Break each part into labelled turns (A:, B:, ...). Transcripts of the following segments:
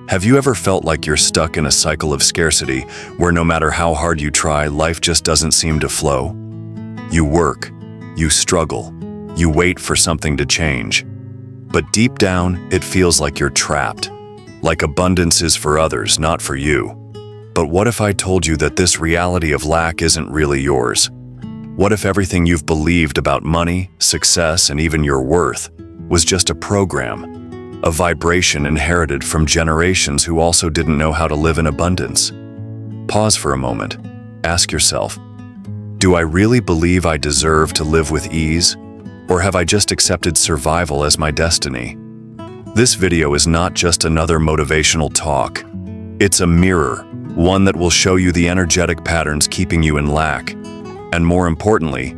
A: Have you ever felt like you're stuck in a cycle of scarcity where no matter how hard you try, life just doesn't seem to flow? You work, you struggle, you wait for something to change. But deep down, it feels like you're trapped, like abundance is for others, not for you. But what if I told you that this reality of lack isn't really yours? What if everything you've believed about money, success, and even your worth was just a program? A vibration inherited from generations who also didn't know how to live in abundance. Pause for a moment. Ask yourself, do I really believe I deserve to live with ease? Or have I just accepted survival as my destiny? This video is not just another motivational talk. It's a mirror, one that will show you the energetic patterns keeping you in lack, and more importantly,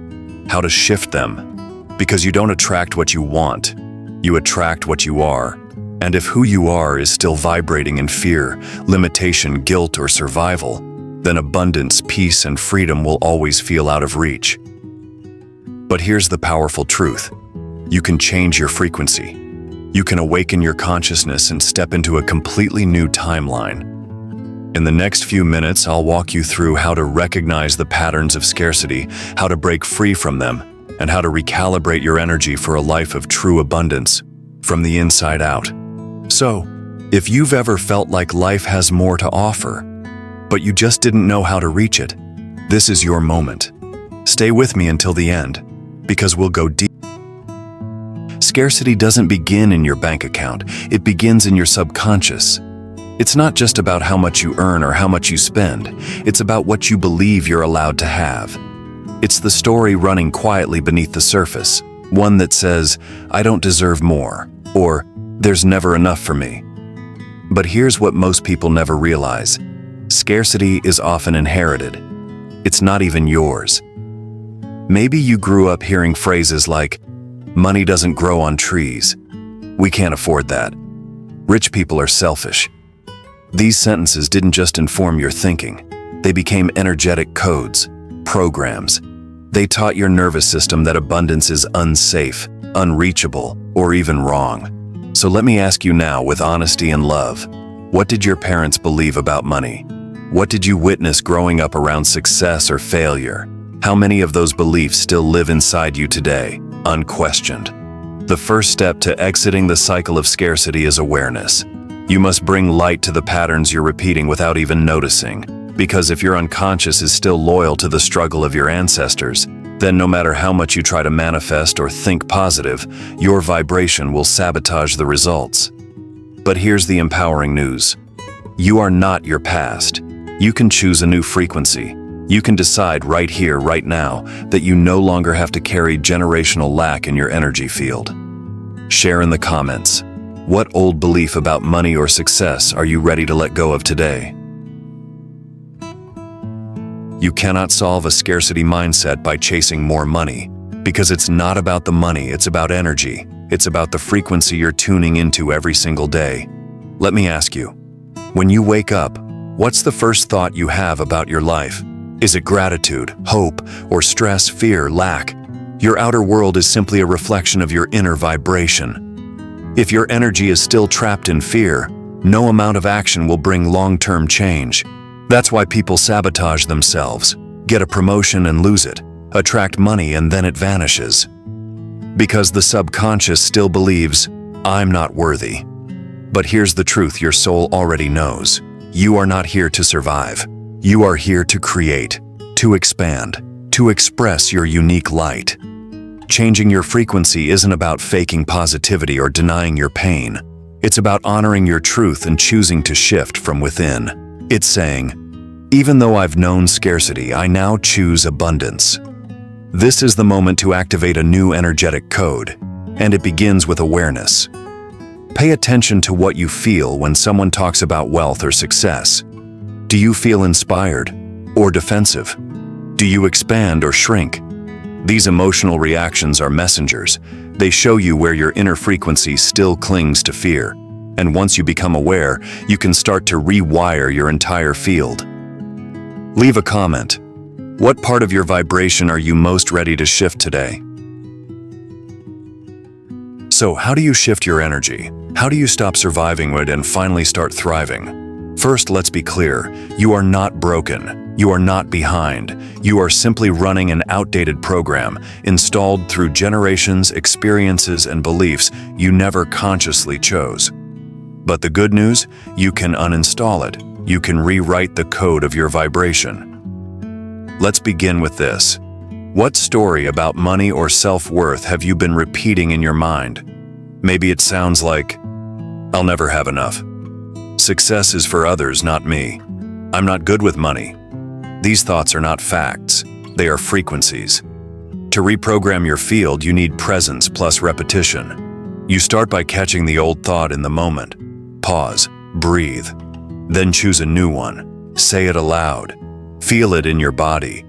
A: how to shift them. Because you don't attract what you want. You attract what you are, and if who you are is still vibrating in fear, limitation, guilt, or survival, then abundance, peace, and freedom will always feel out of reach. But here's the powerful truth. You can change your frequency. You can awaken your consciousness and step into a completely new timeline. In the next few minutes, I'll walk you through how to recognize the patterns of scarcity, how to break free from them, and how to recalibrate your energy for a life of true abundance from the inside out. So, if you've ever felt like life has more to offer, but you just didn't know how to reach it, this is your moment. Stay with me until the end, because we'll go deep. Scarcity doesn't begin in your bank account, it begins in your subconscious. It's not just about how much you earn or how much you spend, it's about what you believe you're allowed to have. It's the story running quietly beneath the surface, one that says, I don't deserve more, or there's never enough for me. But here's what most people never realize. Scarcity is often inherited. It's not even yours. Maybe you grew up hearing phrases like, money doesn't grow on trees. We can't afford that. Rich people are selfish. These sentences didn't just inform your thinking. They became energetic codes, programs. They taught your nervous system that abundance is unsafe, unreachable, or even wrong. So let me ask you now with honesty and love, what did your parents believe about money? What did you witness growing up around success or failure? How many of those beliefs still live inside you today, unquestioned? The first step to exiting the cycle of scarcity is awareness. You must bring light to the patterns you're repeating without even noticing. Because if your unconscious is still loyal to the struggle of your ancestors, then no matter how much you try to manifest or think positive, your vibration will sabotage the results. But here's the empowering news. You are not your past. You can choose a new frequency. You can decide right here, right now, that you no longer have to carry generational lack in your energy field. Share in the comments. What old belief about money or success are you ready to let go of today? You cannot solve a scarcity mindset by chasing more money, because it's not about the money, it's about energy. It's about the frequency you're tuning into every single day. Let me ask you, when you wake up, what's the first thought you have about your life? Is it gratitude, hope, or stress, fear, lack? Your outer world is simply a reflection of your inner vibration. If your energy is still trapped in fear, no amount of action will bring long-term change. That's why people sabotage themselves, get a promotion and lose it, attract money and then it vanishes. Because the subconscious still believes, I'm not worthy. But here's the truth your soul already knows. You are not here to survive. You are here to create, to expand, to express your unique light. Changing your frequency isn't about faking positivity or denying your pain. It's about honoring your truth and choosing to shift from within. It's saying, even though I've known scarcity, I now choose abundance. This is the moment to activate a new energetic code, and it begins with awareness. Pay attention to what you feel when someone talks about wealth or success. Do you feel inspired or defensive? Do you expand or shrink? These emotional reactions are messengers. They show you where your inner frequency still clings to fear. And once you become aware, you can start to rewire your entire field. Leave a comment. What part of your vibration are you most ready to shift today? So how do you shift your energy? How do you stop surviving it and finally start thriving? First, let's be clear. You are not broken. You are not behind. You are simply running an outdated program installed through generations, experiences, and beliefs you never consciously chose. But the good news, you can uninstall it. You can rewrite the code of your vibration. Let's begin with this. What story about money or self-worth have you been repeating in your mind? Maybe it sounds like, "I'll never have enough. Success is for others, not me. I'm not good with money." These thoughts are not facts. They are frequencies. To reprogram your field, you need presence plus repetition. You start by catching the old thought in the moment. Pause, breathe, then choose a new one. Say it aloud. Feel it in your body.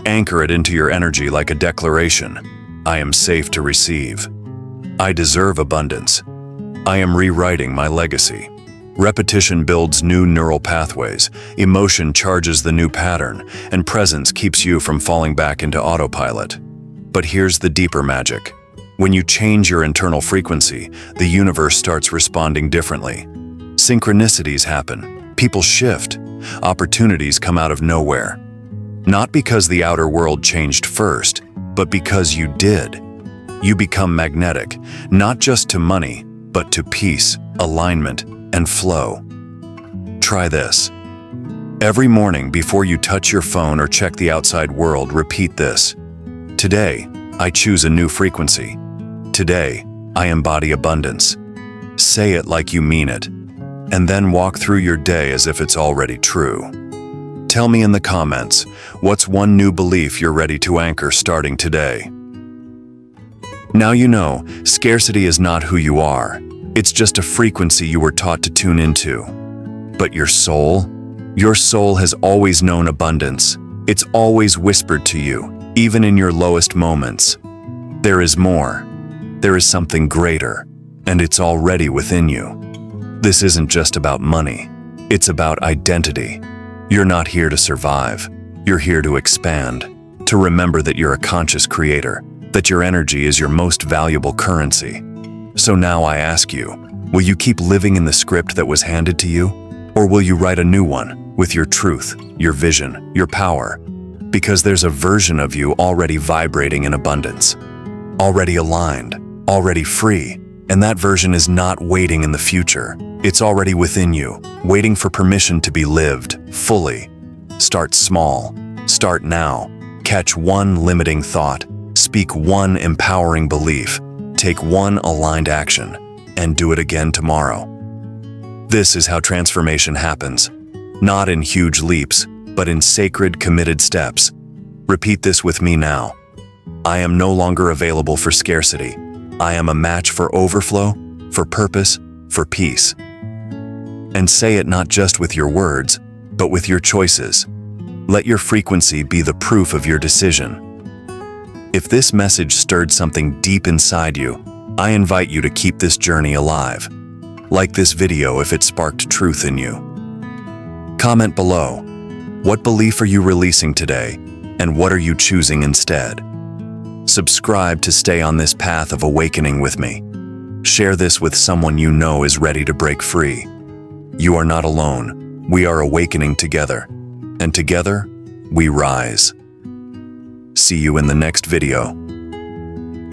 A: Anchor it into your energy like a declaration. I am safe to receive. I deserve abundance. I am rewriting my legacy. Repetition builds new neural pathways, emotion charges the new pattern, and presence keeps you from falling back into autopilot. But here's the deeper magic. When you change your internal frequency, the universe starts responding differently. Synchronicities happen, people shift, opportunities come out of nowhere. Not because the outer world changed first, but because you did. You become magnetic, not just to money, but to peace, alignment, and flow. Try this. Every morning before you touch your phone or check the outside world, repeat this. Today, I choose a new frequency. Today, I embody abundance. Say it like you mean it, and then walk through your day as if it's already true. Tell me in the comments, what's one new belief you're ready to anchor starting today? Now you know, scarcity is not who you are. It's just a frequency you were taught to tune into. But your soul has always known abundance. It's always whispered to you, even in your lowest moments. There is more. There is something greater, and it's already within you. This isn't just about money. It's about identity. You're not here to survive. You're here to expand, to remember that you're a conscious creator, that your energy is your most valuable currency. So now I ask you, will you keep living in the script that was handed to you? Or will you write a new one with your truth, your vision, your power? Because there's a version of you already vibrating in abundance, already aligned, already free, and that version is not waiting in the future. It's already within you, waiting for permission to be lived fully. Start small. Start now. Catch one limiting thought. Speak one empowering belief. Take one aligned action, and do it again tomorrow. This is how transformation happens. Not in huge leaps, but in sacred, committed steps. Repeat this with me now. I am no longer available for scarcity. I am a match for overflow, for purpose, for peace. And say it not just with your words, but with your choices. Let your frequency be the proof of your decision. If this message stirred something deep inside you, I invite you to keep this journey alive. Like this video if it sparked truth in you. Comment below. What belief are you releasing today, and what are you choosing instead? Subscribe to stay on this path of awakening with me. Share this with someone you know is ready to break free. You are not alone. We are awakening together. And together, we rise. See you in the next video.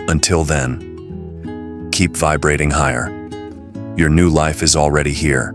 A: Until then, keep vibrating higher. Your new life is already here.